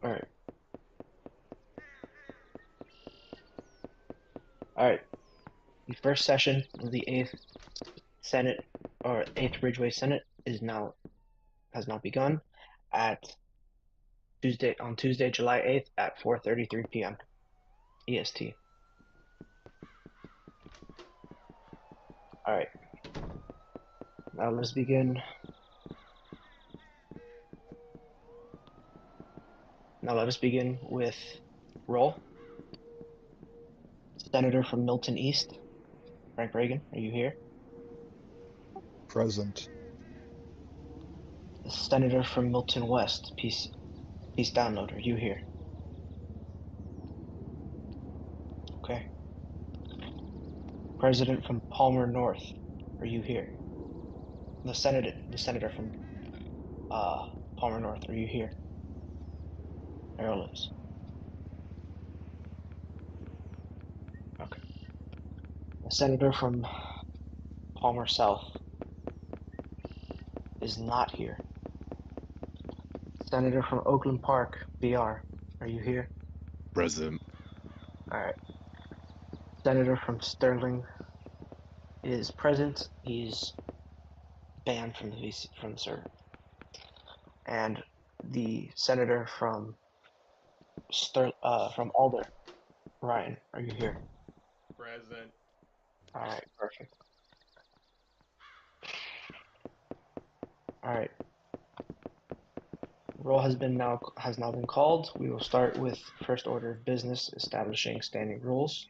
All right. All right. The first session of the 8th Senate or 8th Ridgeway Senate has now begun at Tuesday, July 8th at 4:33 p.m. EST. All right. Now let's begin. Now let us begin with roll. Senator from Milton East, Frank Reagan, are you here? Present. The Senator from Milton West, Peace Download, are you here? Okay. President from Palmer North, are you here? The senator from Palmer North, are you here? Maryland. Okay. The senator from Palmer South is not here. Senator from Oakland Park, BR, are you here? Present. All right. Senator from Sterling is present. He's banned from the server. And the senator from Alder, Ryan, are you here? Present. All right, perfect. All right. Roll has now been called. We will start with first order of business, establishing standing rules.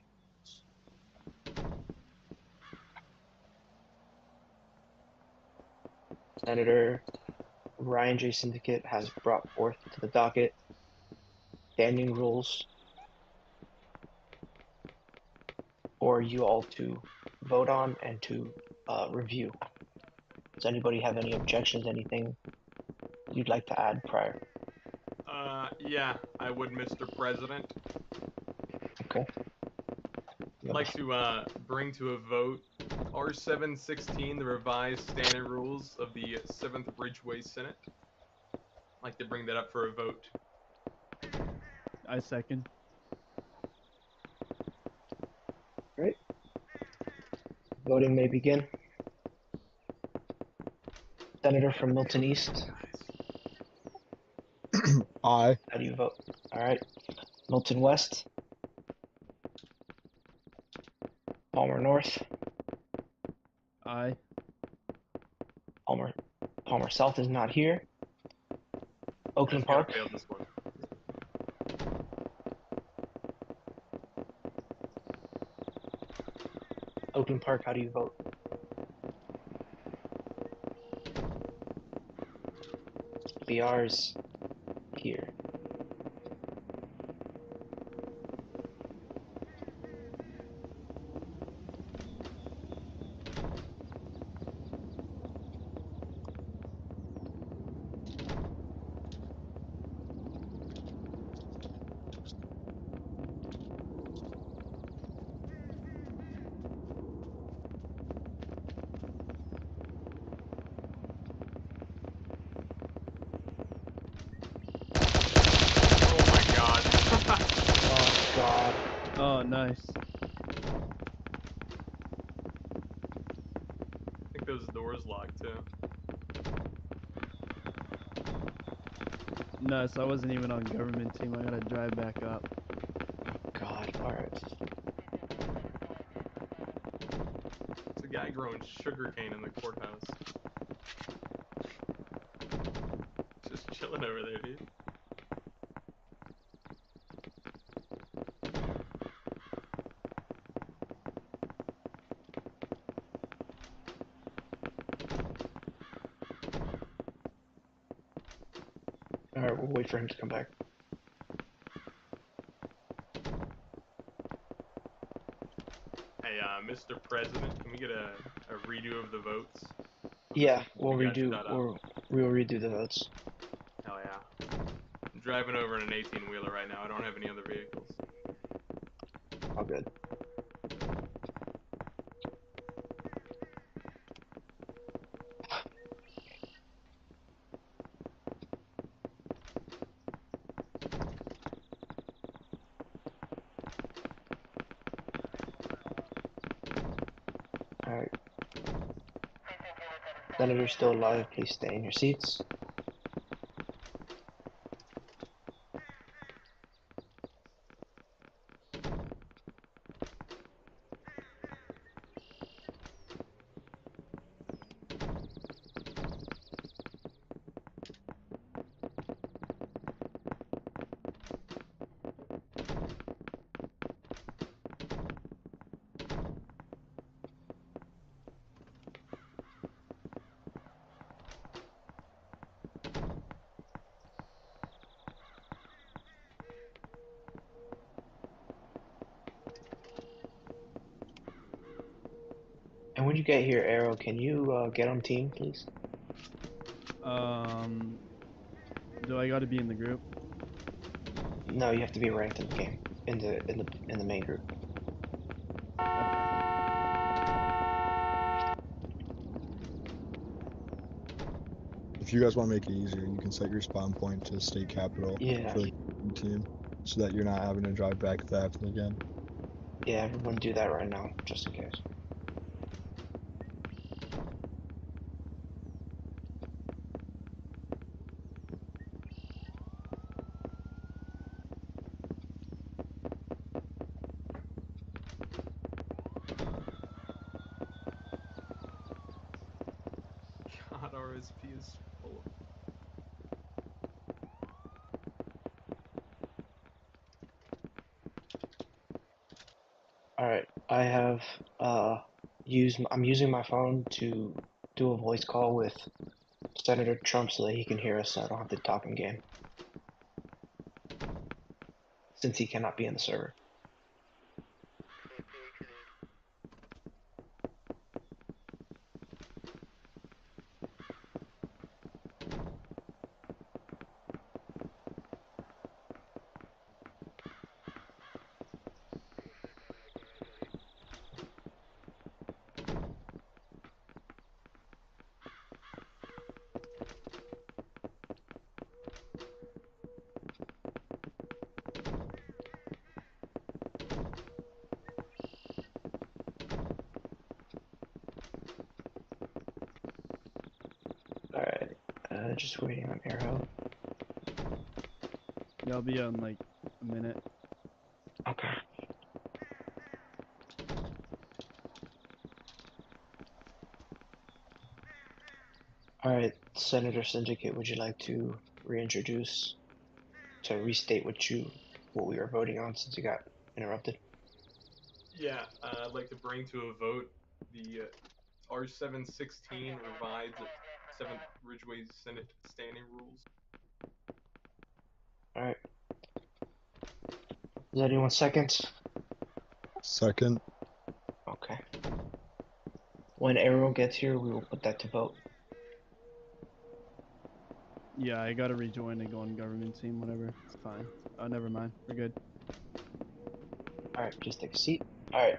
Senator Ryan J. Syndicate has brought forth to the docket standing rules for you all to vote on and to review. Does anybody have any objections, anything you'd like to add prior? Yeah, I would, Mr. President. Okay. I'd like to bring to a vote R716, the revised standing rules of the 7th Ridgeway Senate. I'd like to bring that up for a vote. I second. Great. Voting may begin. Senator from Milton East, Aye. how do you vote? All right. Milton West, Palmer North, Aye. Palmer South is not here. Oakland Just gotta Park, fail this one. Oakland Park, how do you vote? BR's here. Oh my god. Oh God. Oh, nice. I think those doors locked too. Nice. I wasn't even on government team. I gotta drive back up. God. All right. It's a guy growing sugarcane in the courthouse. Just chilling over there, dude. All right. We'll wait for him to come back. Hey, Mr. President, can we get a redo of the votes? Yeah, we'll You guys redo. shut up. We'll redo the votes. Hell yeah. I'm driving over in an 18-wheeler right now. I don't have any other vehicles. All good. Senators still alive, please stay in your seats. And when you get here, Arrow, can you get on team, please? Do I gotta be in the group? No, you have to be ranked in the game, in the main group. Okay. If you guys want to make it easier, you can set your spawn point to state capital Yeah, for the team, so that you're not having to drive back if that happens again. yeah, everyone do that right now, just in case. God, RSP is full. All right, I have I'm using my phone to do a voice call with Senator Trump so that he can hear us, so I don't have to talk in game, since he cannot be in the server. All right, just waiting on Arrow. Yeah, I'll be on like a minute. Okay. All right, Senator Syndicate, would you like to reintroduce, to restate what we were voting on since you got interrupted? Yeah, I'd like to bring to a vote the R716 revised 7th Ridgeway Senate standing rules. All right. Is anyone second? Second, Okay. When Arrow gets here, we will put that to vote. Yeah, I gotta rejoin and go on government team, whatever. It's fine. Oh, never mind. We're good. All right, just take a seat. All right.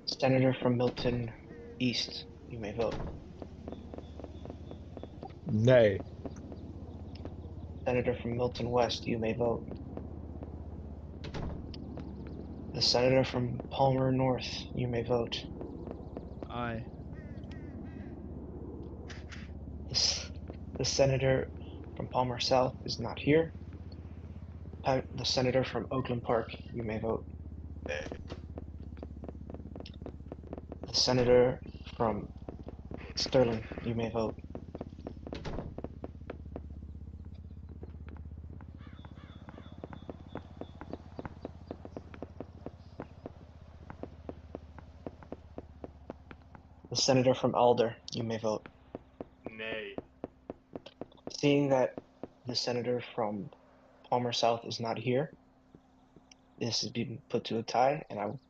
Senator from Milton East, you may vote. nay. Senator from Milton West, you may vote. The senator from Palmer North, you may vote. Aye. The senator from Palmer South is not here. The senator from Oakland Park, you may vote. The senator from Sterling, you may vote. The senator from Alder, you may vote. Nay. Seeing that the senator from Palmer South is not here, this has been put to a tie, and I will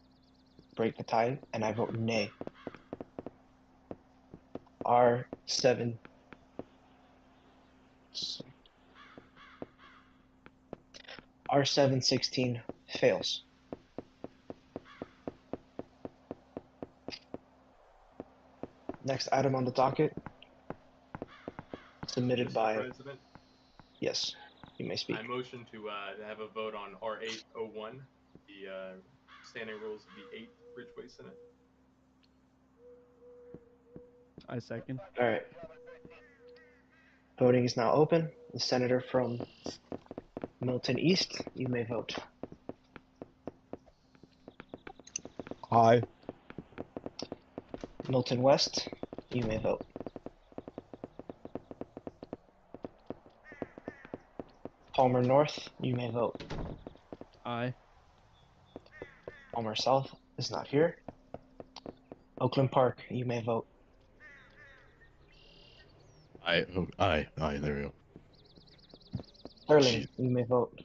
break the tie, and I vote nay. R7 R716 fails. Next item on the docket, submitted Mr. by, President, yes, you may speak. I motion to have a vote on R801, the standing rules of the 8th Ridgeway Senate. I second. All right. Voting is now open. The senator from Milton East, you may vote. Aye. Milton West, you may vote. Palmer North, you may vote. Aye. Palmer South is not here. Oakland Park, you may vote. Aye. Oh, aye. Aye. There we go. Sterling, you may vote.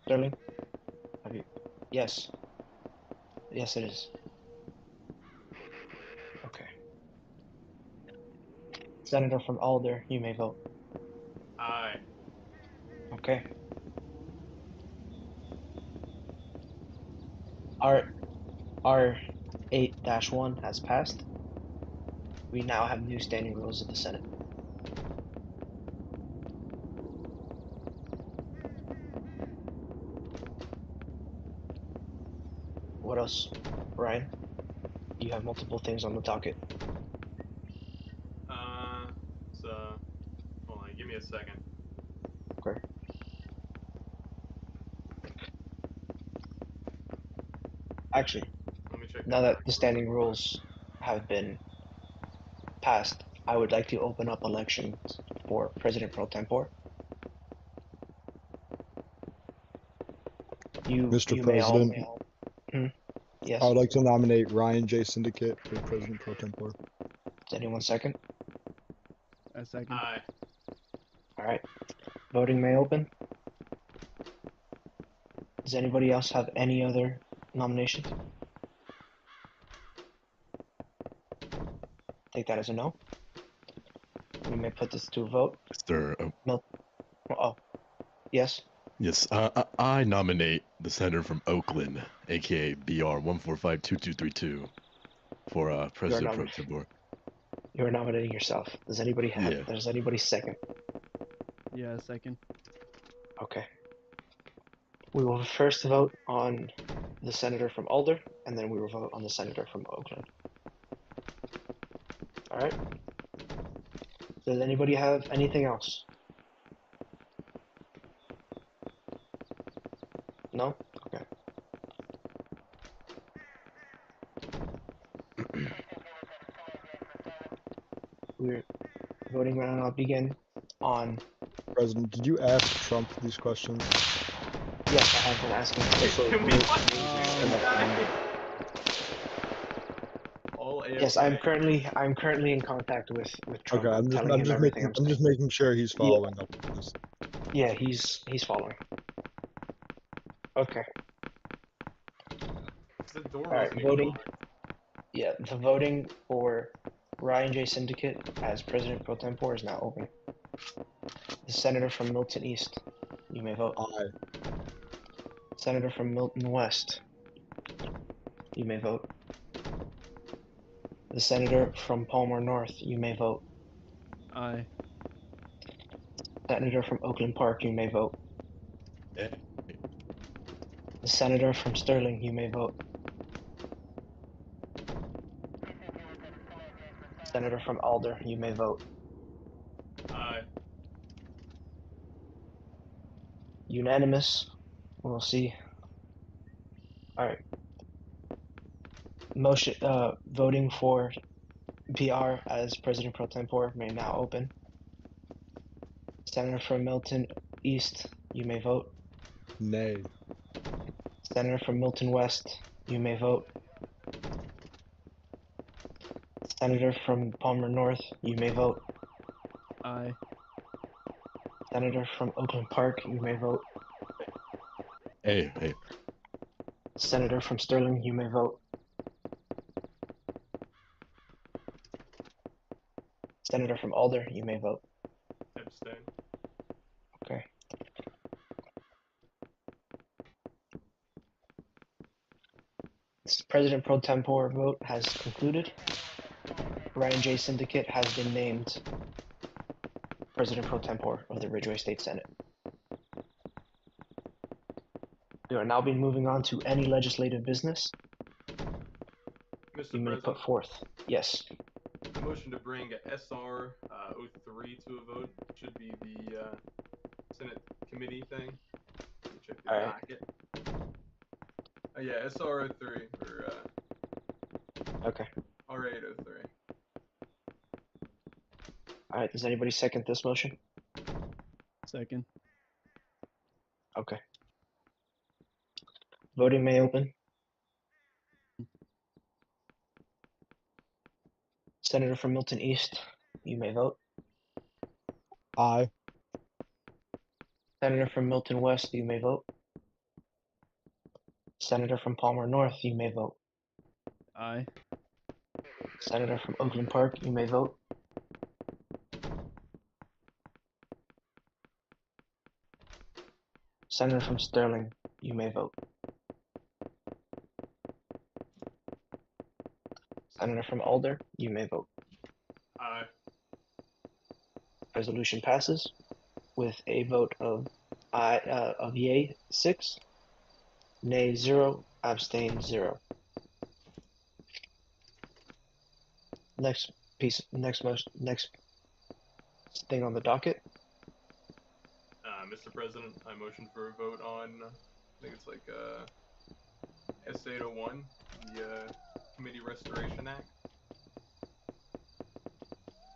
Sterling, have you? Yes. Yes, it is. Okay. Senator from Alder, you may vote. Aye. Okay. R 8-1 has passed. We now have new standing rules of the Senate. What else, Ryan? You have multiple things on the docket. So, hold on, give me a second. Okay. Actually, Let me check. now that the standing rules have been passed, I would like to open up elections for President Pro Tempore. Mr. You may all. President, Yes. I would like to nominate Ryan J. Syndicate for President Pro Tempore. Does anyone second? I second. Aye. All right. Voting may open. Does anybody else have any other nominations? Take that as a no. We may put this to a vote. Sir. Oh, yes. Yes. I nominate the senator from Oakland, aka BR 1452232, for President Pro Tempore. You are nominating yourself. Does anybody have? Yeah. Does anybody second? Yeah, second. Okay. We will first vote on the senator from Alder, and then we will vote on the senator from Oakland. All right. Does anybody have anything else? No? Okay. We're voting will now begin on. President, did you ask Trump these questions? Yes, I have been asking. Can we fucking do this guy? All AFK. Yes, I'm currently in contact with Trump. Okay, I'm just making sure he's following up with this. Yeah, he's following. Okay. The door All right, must be voting. locked. Yeah, the voting for Ryan J. Syndicate as President Pro Tempore is now open. The senator from Milton East, you may vote. Aye. Senator from Milton West, you may vote. The senator from Palmer North, you may vote. Aye. Senator from Oakland Park, you may vote. The senator from Sterling, you may vote. Senator from Alder, you may vote. Aye. Unanimous. We'll see. All right. Motion. Voting for PR as President Pro Tempore may now open. Senator from Milton East, you may vote. Nay. Senator from Milton West, you may vote. Senator from Palmer North, you may vote. Aye. Senator from Oakland Park, you may vote. Hey. Senator from Sterling, you may vote. Senator from Alder, you may vote. Abstain. Okay. President Pro Tempore vote has concluded. Ryan J. Syndicate has been named President Pro Tempore of the Ridgeway State Senate. We are now be moving on to any legislative business Mr. you may President, put forth. Yes. a motion to bring SR 03 to a vote should be the Senate committee thing. Let me check the Alright. docket. Yeah, SR 03 or Okay. R8 03. All right. Does anybody second this motion? Second. Okay. Voting may open. Senator from Milton East, you may vote. Aye. Senator from Milton West, you may vote. Senator from Palmer North, you may vote. Aye. Senator from Oakland Park, you may vote. Senator from Sterling, you may vote. Senator from Alder, you may vote. Aye. Resolution passes with a vote of yay 6, nay 0, abstain 0. Next thing on the docket. Mr. President, I motion for a vote on, I think it's like S801, the Committee Restoration Act.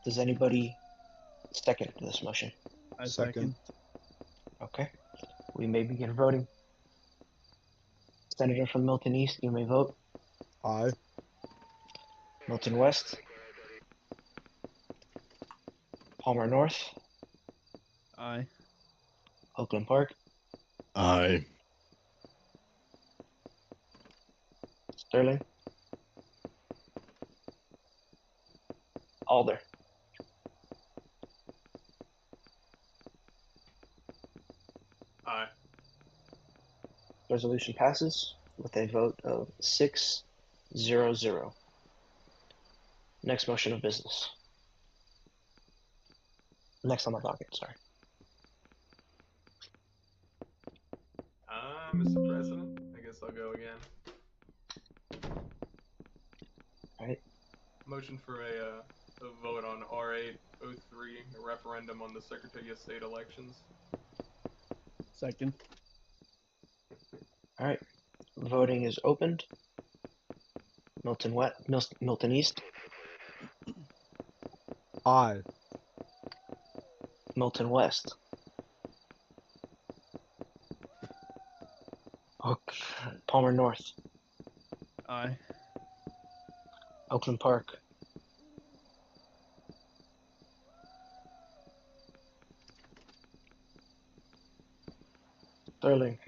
Does anybody second this motion? I Second. second. Okay. We may begin voting. Senator from Milton East, you may vote. Aye. Milton West. Palmer North. Aye. Oakland Park. Aye. Sterling. Alder. Aye. Resolution passes with a vote of 6-0-0. Next motion of business. Next on the docket, sorry. Mr. President, I guess I'll go again. Alright. Motion for a vote on R803, a referendum on the Secretary of State elections. Second. Alright. Voting is opened. Milton East. Aye. Milton West. Palmer North. Aye. Oakland Park. Sterling.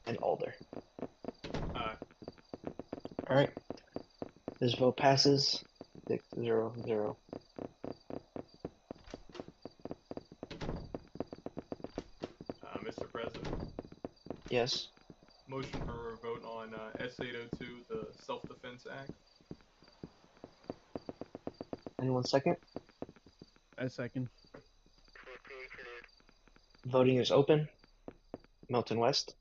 And Alder. Aye. Alright. This vote passes 6-0-0. Mr. President, Yes. motion for a vote on S802, the Self-Defense Act. Anyone second? I second. Voting is open. Milton West.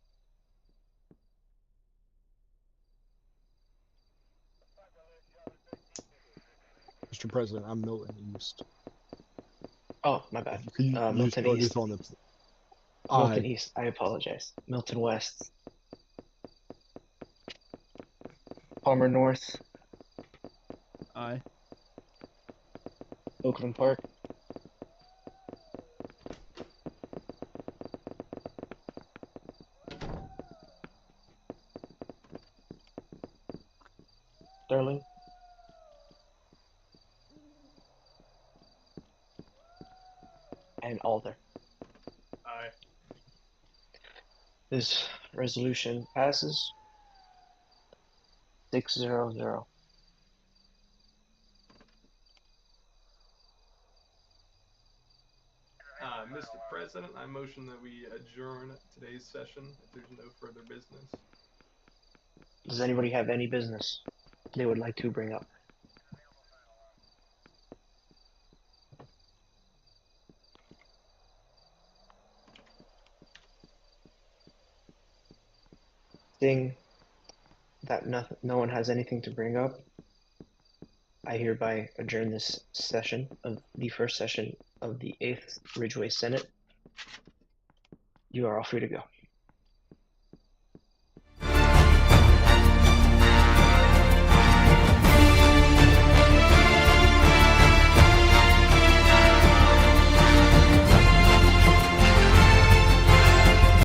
Mr. President, I'm Milton East. Oh, my bad. Could you Milton just East. vote on the Milton Aye. East. I apologize. Milton West. Palmer North. Aye. Oakland Park. Sterling. And Alder. Aye. This resolution passes 6-0-0. Mr. President, I motion that we adjourn today's session if there's no further business. Does anybody have any business they would like to bring up? Seeing that no one has anything to bring up, I hereby adjourn this session of the first session of the 8th Ridgeway Senate. You are all free to go.